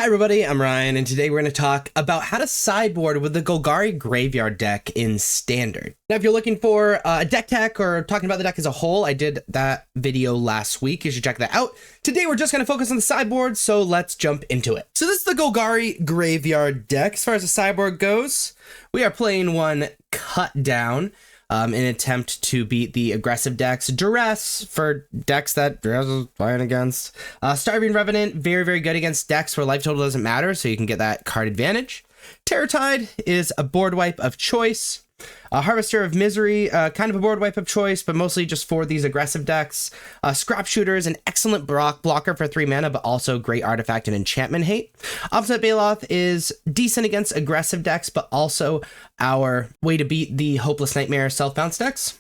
Hi everybody, I'm Ryan, and today we're going to talk about how to sideboard with the Golgari Graveyard deck in Standard. Now, if you're looking for a deck tech or talking about the deck as a whole, I did that video last week. You should check that out. Today, we're just going to focus on the sideboard, so let's jump into it. So this is the Golgari Graveyard deck. As far as the sideboard goes, we are playing one Cut Down. In an attempt to beat the aggressive decks. Duress for decks that Duress is playing against. Starving Revenant, very, very good against decks where life total doesn't matter, so you can get that card advantage. Terror Tide is a board wipe of choice. Harvester of Misery, kind of a board wipe of choice, but mostly just for these aggressive decks. Scrap Shooter is an excellent blocker for 3 mana, but also great artifact and enchantment hate. Obstinate Baloth is decent against aggressive decks, but also our way to beat the Hopeless Nightmare self-bounce decks.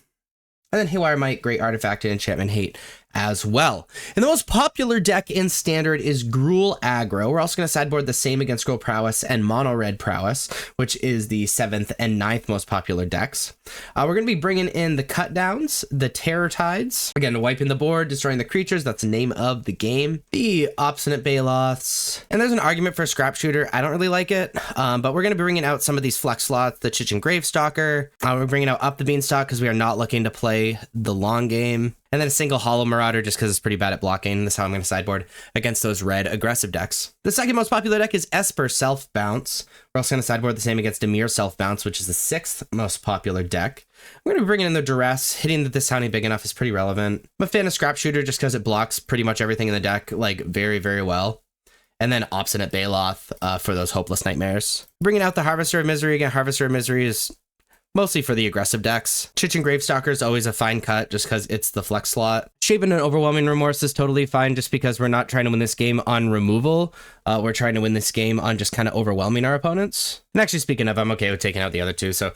And then Haywire Might, great artifact and enchantment hate as well. And the most popular deck in Standard is Gruul Aggro. We're also going to sideboard the same against Gruul Prowess and Mono Red Prowess, which is the 7th and 9th most popular decks. We're going to be bringing in the Cut Downs, the Terror Tides, again, wiping the board, destroying the creatures. That's the name of the game. The Obstinate Baloths. And there's an argument for Scrap Shooter. I don't really like it, but we're going to be bringing out some of these flex slots, the Chichen Gravestalker. We're bringing out Up the Beanstalk because we are not looking to play the long game. And then a single Hollow Marauder just because it's pretty bad at blocking. That's how I'm going to sideboard against those red aggressive decks. The second most popular deck is Esper Self Bounce. We're also going to sideboard the same against Dimir Self Bounce, which is the 6th most popular deck. I'm going to be bringing in the Duress. Hitting that this sounding big enough is pretty relevant. I'm a fan of Scrap Shooter just because it blocks pretty much everything in the deck like very, very well. And then Obstinate Baloth for those Hopeless Nightmares. Bringing out the Harvester of Misery. Again, Harvester of Misery is mostly for the aggressive decks. Chichen Gravestalker is always a fine cut just because it's the flex slot. Shaven and Overwhelming Remorse is totally fine just because we're not trying to win this game on removal. We're trying to win this game on just kind of overwhelming our opponents. And actually, speaking of, I'm okay with taking out the other two. So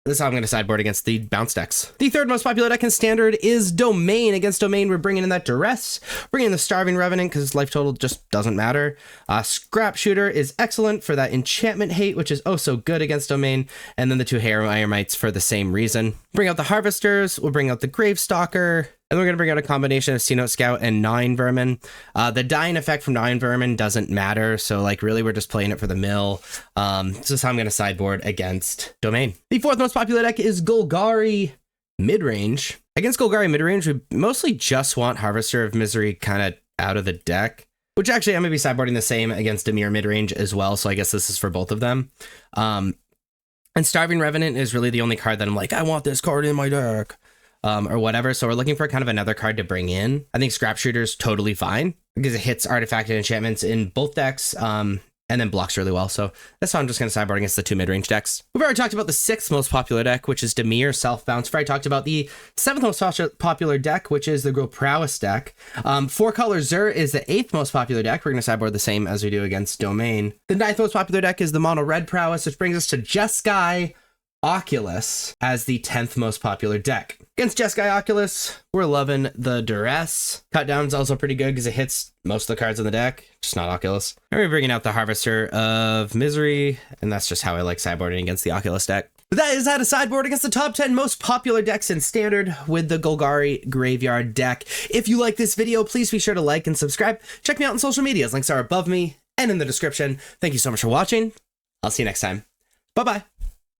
this is how I'm going to sideboard against the bounce decks. The third most popular deck in Standard is Domain. Against Domain, we're bringing in that Duress, bringing in the Starving Revenant because life total just doesn't matter. Scrap Shooter is excellent for that enchantment hate, which is oh so good against Domain. And then the 2 Haywire Mites for the same reason. Bring out the Harvesters, we'll bring out the Gravestalker, and we're going to bring out a combination of Sea-Note Scout and Gnawing Vermin. The dying effect from Gnawing Vermin doesn't matter, so like really we're just playing it for the mill. This is how I'm going to sideboard against Domain. The fourth most popular deck is Golgari Midrange. Against Golgari Midrange, we mostly just want Harvester of Misery kind of out of the deck, which actually I'm going to be sideboarding the same against Dimir Midrange as well, so I guess this is for both of them. And Starving Revenant is really the only card that I'm like, I want this card in my deck. Or whatever. So we're looking for kind of another card to bring in. I think Scrap Shooter is totally fine because it hits artifact and enchantments in both decks and then blocks really well. So that's how I'm just going to sideboard against the 2 mid-range decks. We've already talked about the 6th most popular deck, which is Dimir Self Bounce. We've already talked about the 7th most popular deck, which is the Gruul Prowess deck. 4-color Zur is the 8th most popular deck. We're going to sideboard the same as we do against Domain. The 9th most popular deck is the Mono Red Prowess, which brings us to Jeskai Oculus as the 10th most popular deck. Against Jeskai Oculus, we're loving the Duress. Cut Down is also pretty good because it hits most of the cards in the deck, just not Oculus. And we're bringing out the Harvester of Misery, and that's just how I like sideboarding against the Oculus deck. But that is how to sideboard against the top 10 most popular decks in Standard with the Golgari Graveyard deck. If you like this video, please be sure to like and subscribe. Check me out on social medias. Links are above me and in the description. Thank you so much for watching. I'll see you next time. Bye-bye.